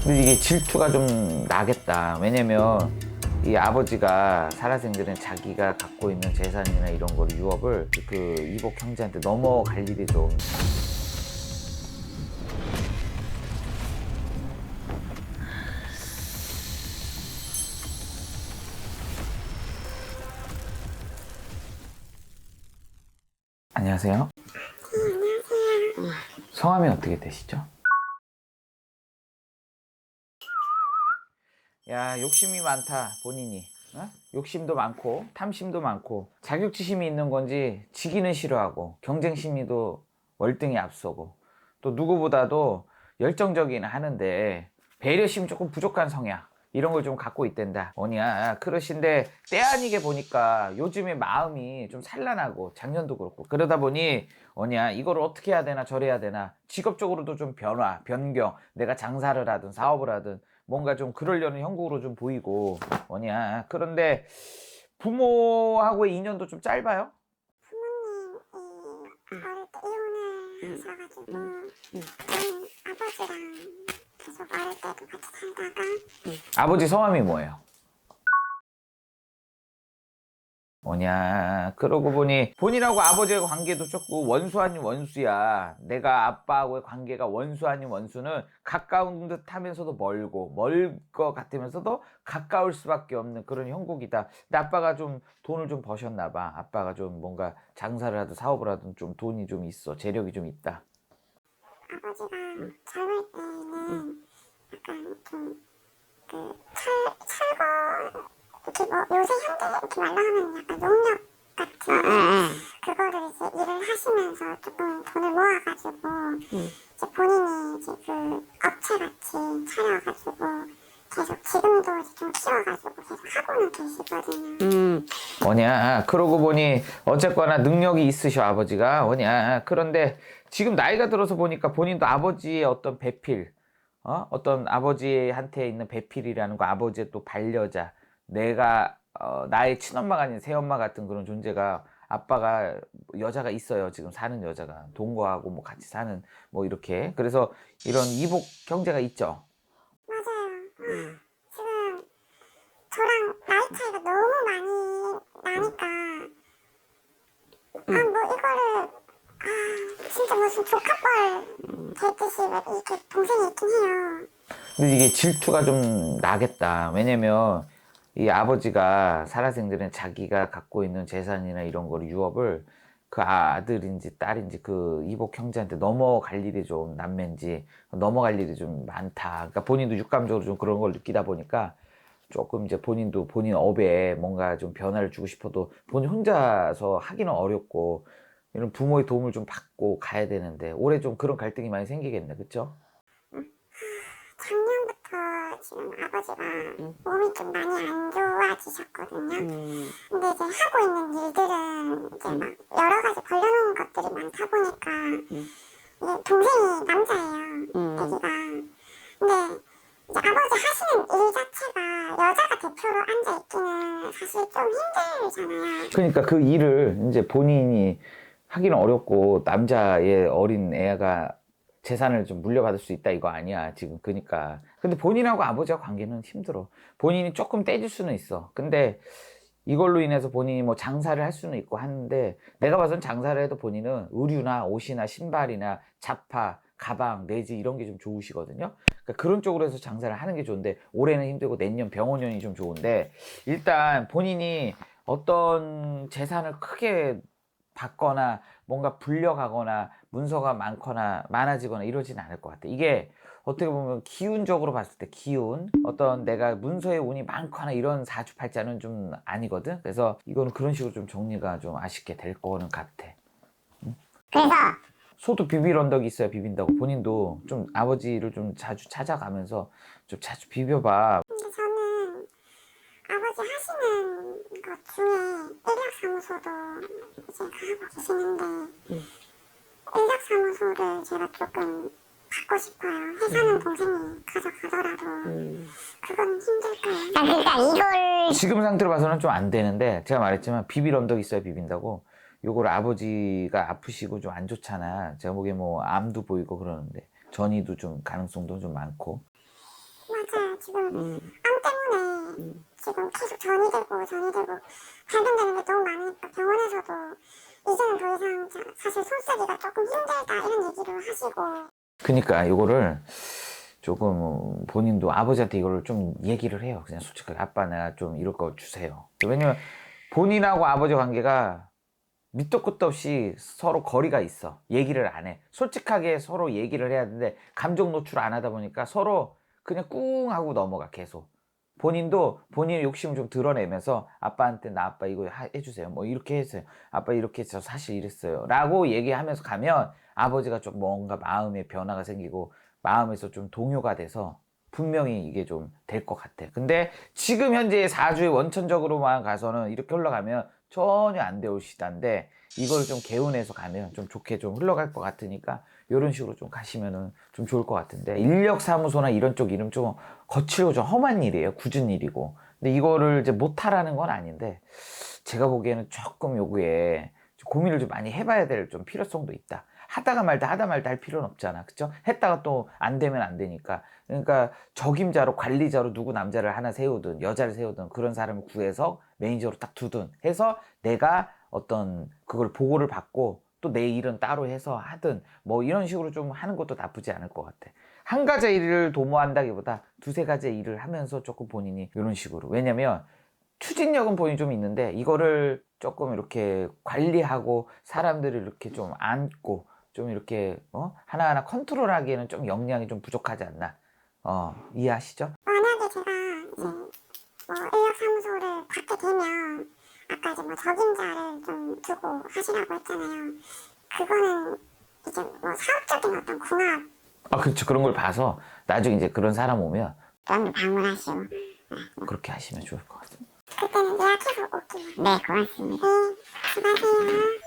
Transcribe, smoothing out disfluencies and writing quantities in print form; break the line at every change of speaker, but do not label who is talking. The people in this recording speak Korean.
근데 이게 질투가 좀 나겠다. 왜냐면 이 아버지가 살아생전에 자기가 갖고 있는 재산이나 이런 거를 유업을 그 이복 형제한테 넘어갈 일이 좀. 안녕하세요. 성함이 어떻게 되시죠? 야, 욕심이 많다, 본인이. 어? 욕심도 많고, 탐심도 많고, 자격지심이 있는 건지 지기는 싫어하고, 경쟁 심리도 월등히 앞서고, 또 누구보다도 열정적이긴 하는데, 배려심이 조금 부족한 성향. 이런 걸 좀 갖고 있댄다. 뭐냐, 그러신데, 때 아니게 보니까 요즘에 마음이 좀 산란하고, 작년도 그렇고, 그러다 보니, 뭐냐, 이걸 어떻게 해야 되나, 저래야 되나, 직업적으로도 좀 변화, 변경, 내가 장사를 하든 사업을 하든, 뭔가 좀 그러려는 형국으로 좀 보이고 뭐냐. 그런데 부모하고의 인연도 좀 짧아요?
부모님이 어릴 때 이혼을 하셔가지고 저는 아버지랑 계속 어릴 때도 같이 살다가
아버지 성함이 뭐예요? 뭐냐. 그러고 보니 본인하고 아버지의 관계도 조금 원수 아닌 원수야. 내가 아빠하고의 관계가 원수 아닌 원수는 가까운 듯 하면서도 멀고 멀 것 같으면서도 가까울 수밖에 없는 그런 형국이다. 근데 아빠가 좀 돈을 좀 버셨나 봐. 아빠가 좀 뭔가 장사를 하든 사업을 하든 좀 돈이 좀 있어. 재력이 좀 있다.
아버지가 젊을 때는 약간 좀 철거 이렇게 뭐 요새 현대 이렇게 말로 하면 약간 용역 같은 그거를 이제 일을 하시면서 조금 돈을 모아가지고 이제 본인이 이제 그 업체 같이 차려가지고 계속 지금도 이제 좀 키워가지고 계속 하고는 계시거든요.
뭐냐. 그러고 보니 어쨌거나 능력이 있으셔 아버지가. 뭐냐. 그런데 지금 나이가 들어서 보니까 본인도 아버지의 어떤 배필, 어떤 아버지한테 있는 배필이라는 거, 아버지의 또 반려자, 내가 나의 친엄마가 아닌 새엄마 같은 그런 존재가, 아빠가 여자가 있어요. 지금 사는 여자가 동거하고 뭐 같이 사는 뭐 이렇게. 그래서 이런 이복 형제가 있죠.
맞아요. 지금 저랑 나이 차이가 너무 많이 나니까 뭐 이거를 진짜 무슨 조카뻘 되듯이 이렇게 동생이 있긴 해요.
근데 이게 질투가 좀 나겠다. 왜냐면 이 아버지가 살아생전에 자기가 갖고 있는 재산이나 이런 거를 유업을 그 아들인지 딸인지 그 이복 형제한테 넘어갈 일이 좀, 남매인지 넘어갈 일이 좀 많다. 그러니까 본인도 육감적으로 좀 그런 걸 느끼다 보니까 조금 이제 본인도 본인 업에 뭔가 좀 변화를 주고 싶어도 본인 혼자서 하기는 어렵고, 이런 부모의 도움을 좀 받고 가야 되는데 올해 좀 그런 갈등이 많이 생기겠네. 그쵸?
작년부터 지금 아버지가 몸이 좀 많이 안 좋아지셨거든요. 근데 이제 하고 있는 일들은 이제 막 여러 가지 벌려놓은 것들이 많다 보니까 이게 동생이 남자예요, 애기가. 근데 이제 아버지 하시는 일 자체가 여자가 대표로 앉아 있기는 사실 좀 힘들잖아요.
그러니까 그 일을 이제 본인이 하기는 어렵고, 남자의 어린 애가 재산을 좀 물려받을 수 있다 이거 아니야 지금. 그러니까 근데 본인하고 아버지와 관계는 힘들어. 본인이 조금 떼줄 수는 있어. 근데 이걸로 인해서 본인이 뭐 장사를 할 수는 있고 하는데, 내가 봐선 장사를 해도 본인은 의류나 옷이나 신발이나 잡화, 가방, 내지 이런 게 좀 좋으시거든요. 그러니까 그런 쪽으로 해서 장사를 하는 게 좋은데, 올해는 힘들고 내년 병원년이 좀 좋은데, 일단 본인이 어떤 재산을 크게 받거나 뭔가 불려가거나 문서가 많거나 많아지거나 이러진 않을 것 같아. 이게 어떻게 보면 기운적으로 봤을 때, 기운, 어떤 내가 문서의 운이 많거나 이런 사주팔자는 좀 아니거든. 그래서 이거는 그런 식으로 좀 정리가 좀 아쉽게 될 거는 같아.
그래서
소도 비빌 언덕이 있어야 비빈다고. 본인도 좀 아버지를 좀 자주 찾아가면서 좀 자주 비벼봐.
근데 저는 아버지 하시는 것 중에 인력사무소도 이제 하고 계시는데 인력사무소를 제가 조금 갖고 싶어요. 회사는 동생이 가져가더라도 그건 힘들까요? 그러니까 이걸
지금 상태로 봐서는 좀 안 되는데, 제가 말했지만 비빌 언덕이 있어야 비빈다고. 요걸 아버지가 아프시고 좀 안 좋잖아. 제가 보기에 뭐 암도 보이고 그러는데 전이도 좀 가능성도 좀 많고.
맞아요. 지금 암 때문에 지금 계속 전이 되고 발견되는 게 너무 많으니까 병원에서도 이제는 더 이상 사실 손 쓰기가 조금 힘들다 이런 얘기를 하시고.
그러니까 이거를 조금 본인도 아버지한테 이거를 좀 얘기를 해요. 그냥 솔직하게 아빠 내가 좀 이럴 거 주세요. 왜냐면 본인하고 아버지 관계가 밑도 끝도 없이 서로 거리가 있어. 얘기를 안 해. 솔직하게 서로 얘기를 해야 되는데 감정 노출 안 하다 보니까 서로 그냥 꿍 하고 넘어가 계속. 본인도 본인의 욕심을 좀 드러내면서 아빠한테 나 아빠 이거 해주세요. 뭐 이렇게 했어요. 아빠 이렇게 해서 사실 이랬어요. 라고 얘기하면서 가면 아버지가 좀 뭔가 마음의 변화가 생기고 마음에서 좀 동요가 돼서 분명히 이게 좀 될 것 같아. 근데 지금 현재 4주에 원천적으로만 가서는 이렇게 흘러가면 전혀 안 되올 시단데 이걸 좀 개운해서 가면 좀 좋게 좀 흘러갈 것 같으니까 이런 식으로 좀 가시면은 좀 좋을 것 같은데 인력사무소나 이런 쪽 이름 좀 거칠고 좀 험한 일이에요. 굳은 일이고. 근데 이거를 이제 못하라는 건 아닌데 제가 보기에는 조금 요구에 고민을 좀 많이 해봐야 될 좀 필요성도 있다. 하다가 말다 할 필요는 없잖아. 그쵸? 했다가 또 안 되면 안 되니까. 그러니까 적임자로 관리자로 누구 남자를 하나 세우든 여자를 세우든 그런 사람을 구해서 매니저로 딱 두든 해서 내가 어떤 그걸 보고를 받고 또 내 일은 따로 해서 하든 뭐 이런 식으로 좀 하는 것도 나쁘지 않을 것 같아. 한 가지 일을 도모한다기보다 두세 가지 일을 하면서 조금 본인이 이런 식으로. 왜냐면 추진력은 본인이 좀 있는데 이거를 조금 이렇게 관리하고 사람들을 이렇게 좀 안고 좀 이렇게 하나하나 컨트롤하기에는 좀 역량이 좀 부족하지 않나. 이해하시죠?
만약에 제가 이제 뭐 인력사무소를 받게 되면 아까 이제 뭐 적임자를 좀 두고 하시라고 했잖아요. 그거는 이제 뭐 사업적인 어떤 궁합
그렇죠. 그런 걸 봐서 나중에 이제 그런 사람 오면
좀 방문하시고
그렇게 하시면 좋을 것 같아요.
그때는 예약해서 올게요. 네, 고맙습니다. 네, 수고하세요.